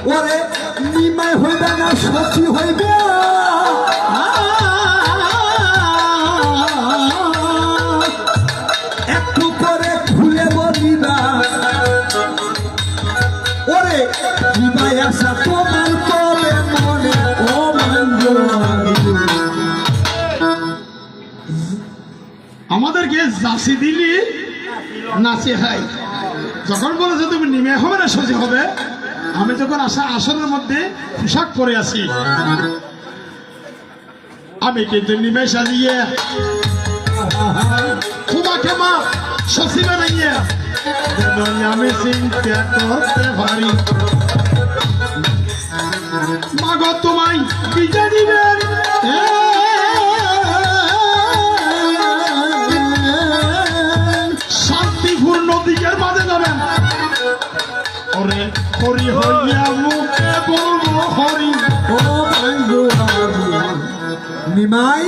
ওরে নিমাই হইবে না সচি হইবে একটু করে খুলে বলিবা ওরে নিমাই আসা তোমার তবে মনে ও আমাদেরকে জাসি দিলি নাচে হাই যখন বলেছে তুমি নিমে হবে না সোজে হবে আমি যখন আসা আসনের মধ্যে পোশাক পরে আছি আমি কিন্তু নিমে সাজিয়ে তোমাকে মা শশী বানাইয়ে আমি চিন্তা করতে পারি মাগ তোমায় বিজয় দিবেন শান্তিপূর্ণ দিকের মাঝে যাবেন ওরে হরি হইয়া মুখে বলবো হরি ও নিমাই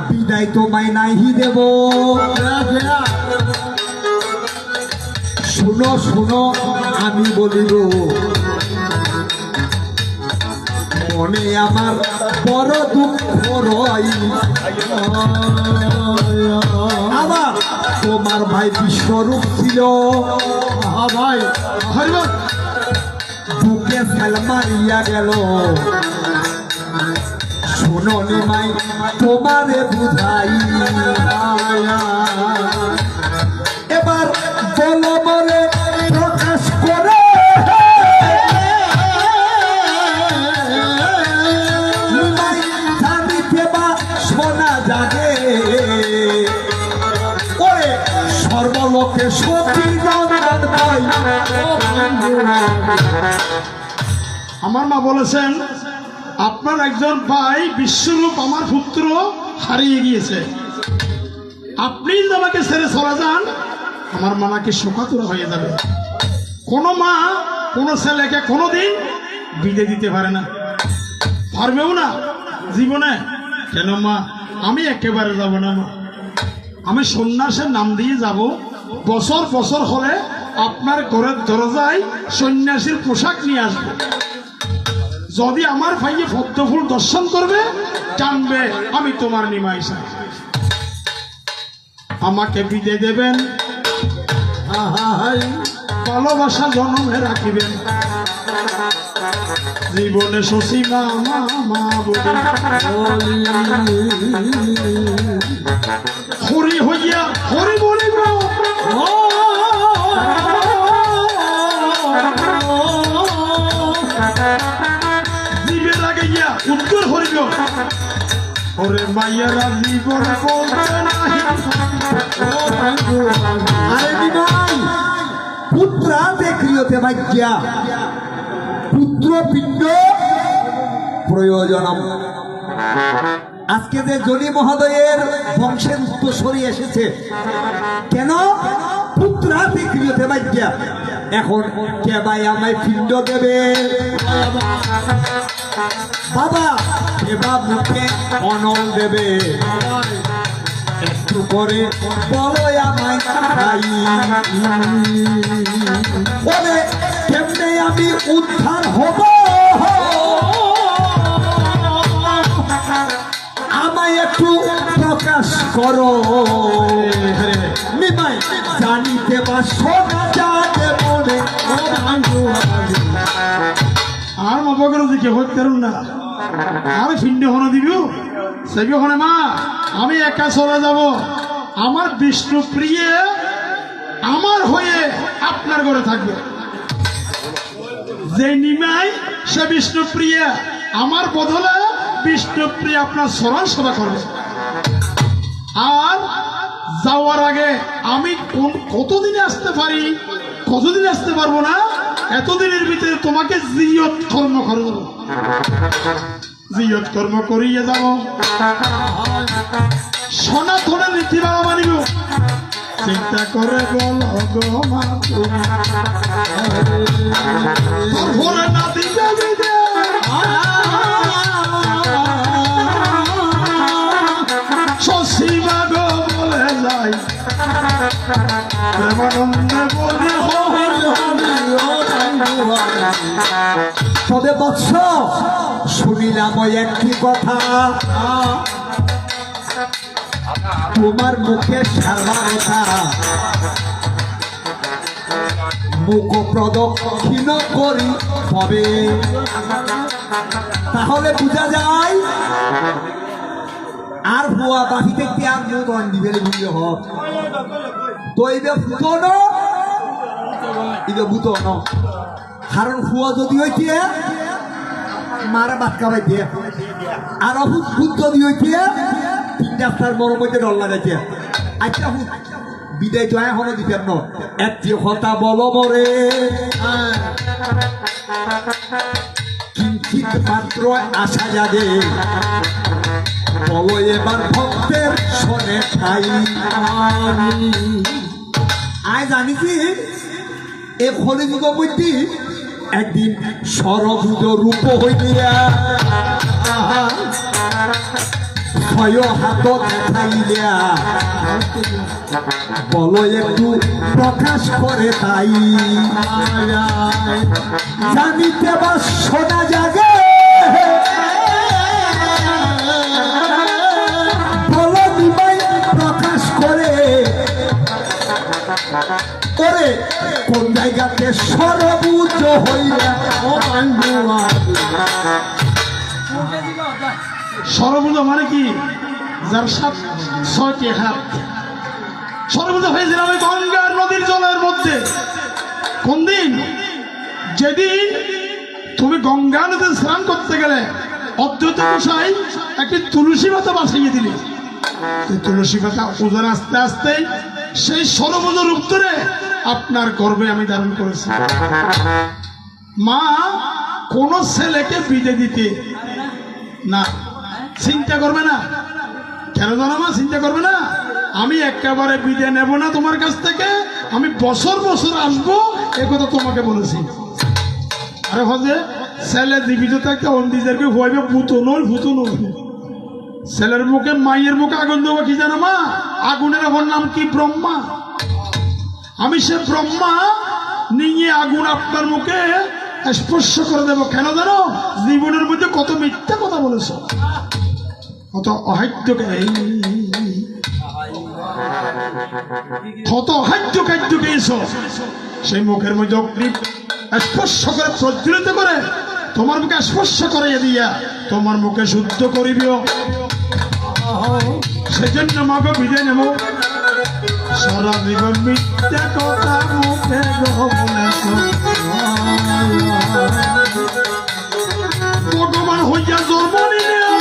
বিদায় তোমায় নাহি দেব শুনো শুনো আমি বলিব মনে আমার বড় দুঃখ রয় আবার তোমার ভাই বিশ্বরূপ ছিল ভাই হরিবল বুকে সালমারিয়া গেল শোনো নিমাই তোমারে বুঝাই এবার বলো বলে প্রকাশ করে নিমাই জানিতে বা শোনা যাবে ওরে সর্বলোকে সতী নন্দন ভাই আমার মা বলেছেন আপনার একজন ভাই বিশ্বরূপ আমার পুত্র হারিয়ে গিয়েছে আপনি যদি আমাকে ছেড়ে চলে যান আমার মা নাকি শোকাতুর হয়ে যাবে কোনো মা কোনো ছেলেকে কোনোদিন বিদায় দিতে পারে না পারবেও না জীবনে কেন মা আমি একেবারে যাব না মা আমি সন্ন্যাসের নাম দিয়ে যাব বছর বছর হলে আপনার ঘরের দরজায় সন্ন্যাসীর পোশাক নিয়ে আসবো যদি আমার ভাইয়ে পদ্ম ফুল দর্শন করবে জানবে আমি তোমার নিমাই সাহেব আমাকে বিদায় দেবেন ভালোবাসা জনমে রাখিবেন জীবনে শশী মা মা বলি হরি হইয়া হরি বলিব জীবের আগে গিয়া উত্তর হরিব ওরে মাইয়ারা জীবন বলতে নাহি আরে বিনয় পুত্রা দেখলিওতে ভাগ্যা পুত্র পিণ্ড প্রয়োজনম আজকে যে জনি মহোদয়ের বংশের উত্তরসূরি এসেছে কেন পুত্রা দেখলিওতে ভাগ্যা এখন কে ভাই আমায় পিণ্ড দেবে বাবা এবা মুখে অনল দেবে একটু করে বলো আমায় খাই বলে কেমনে আমি উদ্ধার হব আমায় একটু প্রকাশ করো নিমাই জানিতে বা শোনা যাতে মনে আর মপকের দিকে হতে পারুন না আমি ফিন্ড হনে দিব সেবি হনে মা আমি একা চলে যাব আমার বিষ্ণু প্রিয়ে আমার হয়ে আপনার ঘরে থাকবে যে নিমাই সে বিষ্ণু প্রিয়ে আমার বদলে বিষ্ণু প্রিয়ে আপনার স্মরণ সেবা করবে আর যাওয়ার আগে আমি কতদিনে আসতে পারি কতদিনে আসতে পারবো না এতদিনের ভিতরে তোমাকে জিয়ত কর্ম করে দেবো জিয়ত কর্ম করিয়ে যাব সনাতনের নীতি বাবা মানিব চিন্তা করে বল গো মা তারপরে নাতি যাবি শশী বাগ বলে যায় প্রেমানন্দে বলি তবে বৎস শুনিলাম ওই একটি কথা, তোমার মুখে সারবারতা মুখ প্রদক্ষিণ করি তবে। তাহলে বোঝা যায় আর ভুয়া বাকি দেখতে আর মুখ দিবেলে বুঝলে হোক তো এইবে ভূত ন ইবে ভূত ন, কারণ ভুয়া যদি হইতে মারা বাদ কামাইতে আর ভূত যদি হইতে তিনটা তার মনের মধ্যে ডর লাগাইতে। আচ্ছা বিদায় তো এখনো দিতেন না, একটি কথা বলো মরে কিঞ্চিত মাত্র আশা জাগে, বলো এবার ভক্তের শোনে ঠাই। আয় জানিছি এ কলিযুগ মধ্যে একদিন সরবুজ রূপ হইয়া ছয় হাত দেখাইয়া, বলো একটু প্রকাশ করে তাই। জানিতে বা শোনা জাগে, বলো নিমাই প্রকাশ করে ওরে কোন জায়গাতে সরবুজ হইয়া ও বান্ধুয়া। সরবুজ মানে কি? যার 6টি হাত। সরবুজ হয়েছিল আমি গঙ্গার নদীর জলের মধ্যে। কোন দিন? যেদিন তুমি গঙ্গা নদীতে স্নান করতে গেলে অদ্বৈত গোসাই একটি তুলসী পাতা বাঁচিয়ে দিলে। তুলসী পাতা ওজন আস্তে আস্তে সেই সরবুজ রূপ ধরে আপনার গর্ভে আমি ধারণ করেছি। মা কোন ছেলেকে বিদে দিতে না, চিন্তা করবে না। কেন জানো মা চিন্তা করবে না? আমি একেবারে বিদে নেব না তোমার কাছ থেকে, আমি বছর বছর আসবো এ কথা তোমাকে বলেছি। আরে হজে ছেলে জীবিত থাকতে অন্দিদেরকে হইবে ভূত নয়। ছেলের মুখে মায়ের মুখে আগুন দেবো কি জানো মা? আগুনের ওর নাম কি? ব্রহ্মা। আমি সে ব্রহ্মা নিয়ে আগুন আপনার মুখে স্পর্শ করে দেবো। কেন জানো? জীবনের মধ্যে কত মিথ্যা কথা বলেছ, কত অহাদ্য খাদ্য খেয়েছ। সেই মুখের মধ্যে অগ্নি স্পর্শ করে প্রজ্বলিত করে তোমার মুখে স্পর্শ করাইয়া দিয়া তোমার মুখে শুদ্ধ করিবিও। সেজন্য মাকে বিদায় নেব। সারা জীবন মিথ্যা কথা মুখে ভগবান হইয়া জন্ম নিলে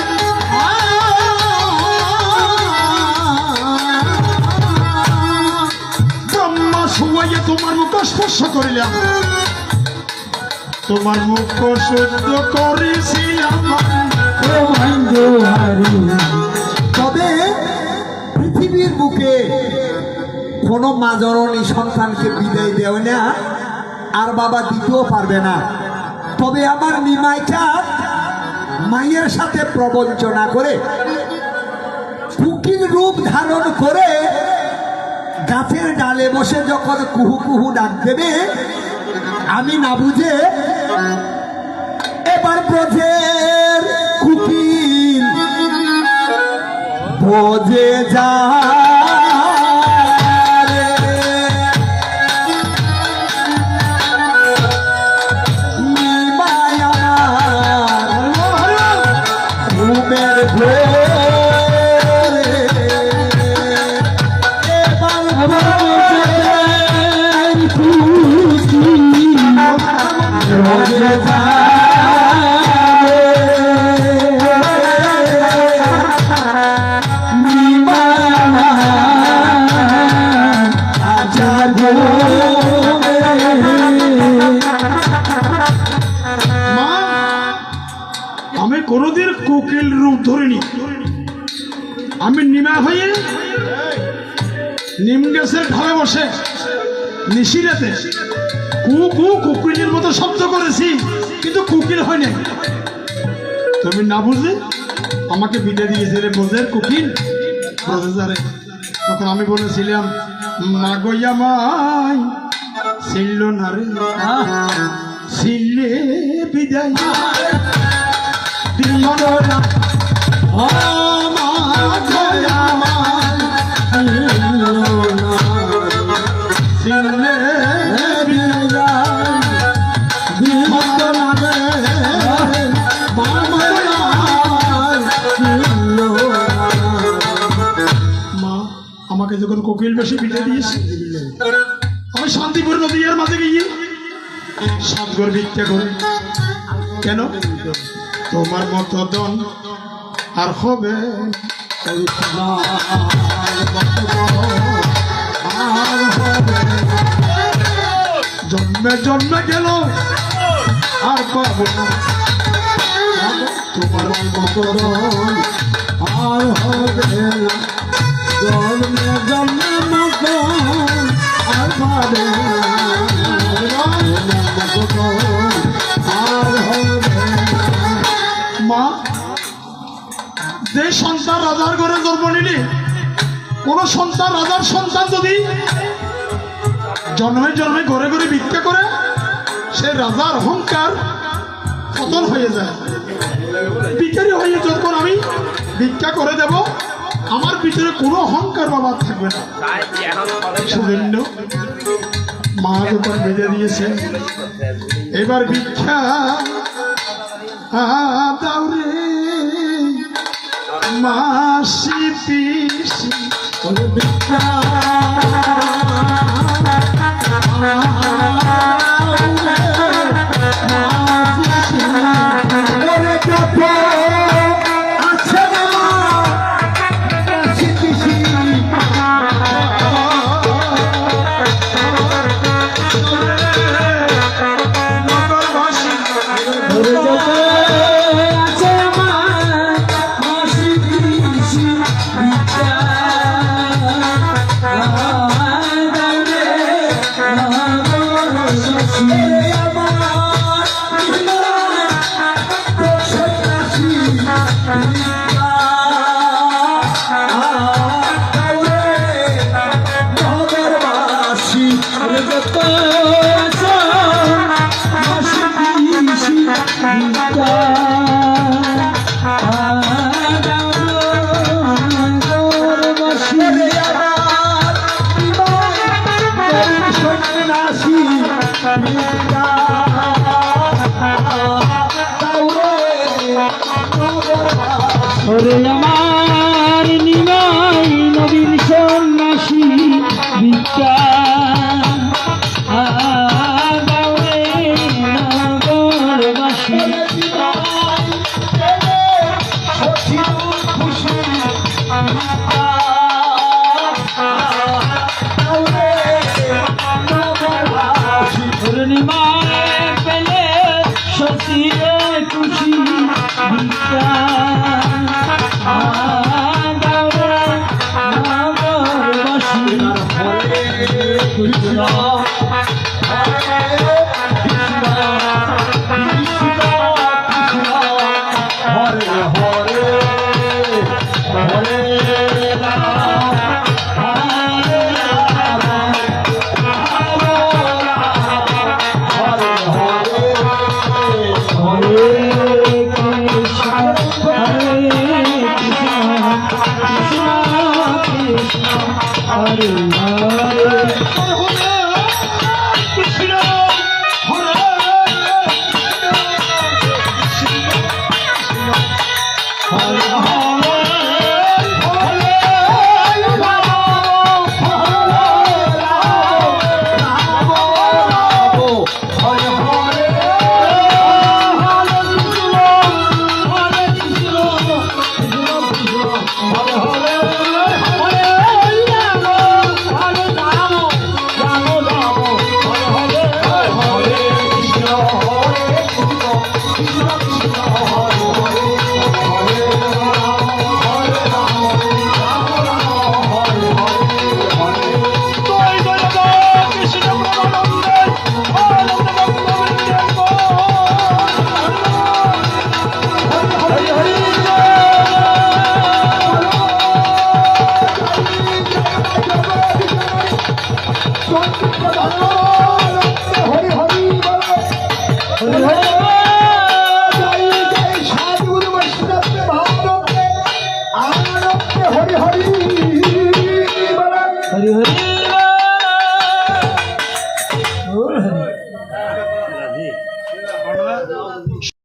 ব্রহ্মা শুয়াইয়া তোমার মুখ স্পর্শ করিলাম, তোমার মুখ শুদ্ধ করেছি তবে পৃথিবীর বুকে কোনো মা জননী সন্তানকে বিদায় দেয় না, আর বাবা দিতেও পারবে না। তবে আমার নিমাইটা মায়ের সাথে প্রবঞ্চনা করে কুকির রূপ ধারণ করে গাছের ডালে বসে যখন কুহু কুহু ডাক দেবে, আমি না বুঝে এবার ব্রজের কুকিল বোঝে যা আমি কোনদিন কোকিল রূপ ধরিনি। আমি নিমা হয়ে নিম গাছের ঢালে বসে নিশিরাতে কোকিলের মতো শব্দ করেছি, কিন্তু কোকিল হয় নাই। তুমি না বুঝে আমাকে বিদে দিয়েছিলে বোঝের কোকিল প্রফেসরে। তখন আমি বলেছিলাম মা গইয়া মাই ছিল না রে, ছিলে বিদায় দিল না আমার আমার ছিলে মা আমাকে যখন কোকিল বেশি পিঠে দিয়েছে আমি শান্তিপুর নদীর মাঝে গিয়ে সাতগর ভিক্ষা করে কেন তোমার মতো দন আর হবে জন্মে জন্মে গেল আর পাবো না তোমার মতো দন আর হবে না জন্মে জন্মে মতো আর পাবে মা যে সন্তান রাজার ঘরে জন্ম নিলি কোন সন্তান রাজার সন্তান যদি জন্মে জন্মে ঘরে ঘরে ভিক্ষা করে সে রাজার অহংকার পতন হয়ে যায় ভিখারি হয়ে যখন আমি ভিক্ষা করে দেব আমার ভিতরে কোনো অহংকার বাবা থাকবে না সেজন্য মা যখন বেঁধে দিয়েছে এবার ভিক্ষা দাউরে মাসি পিসি ভিক্ষা আমার নিমাই নবীন সন্ন্যাসী ভিক্ষা গাওয়ে নগরবাসী নিমায় পেলে সচিয়ে খুশি ভিক্ষা Hare Krishna হরি হরি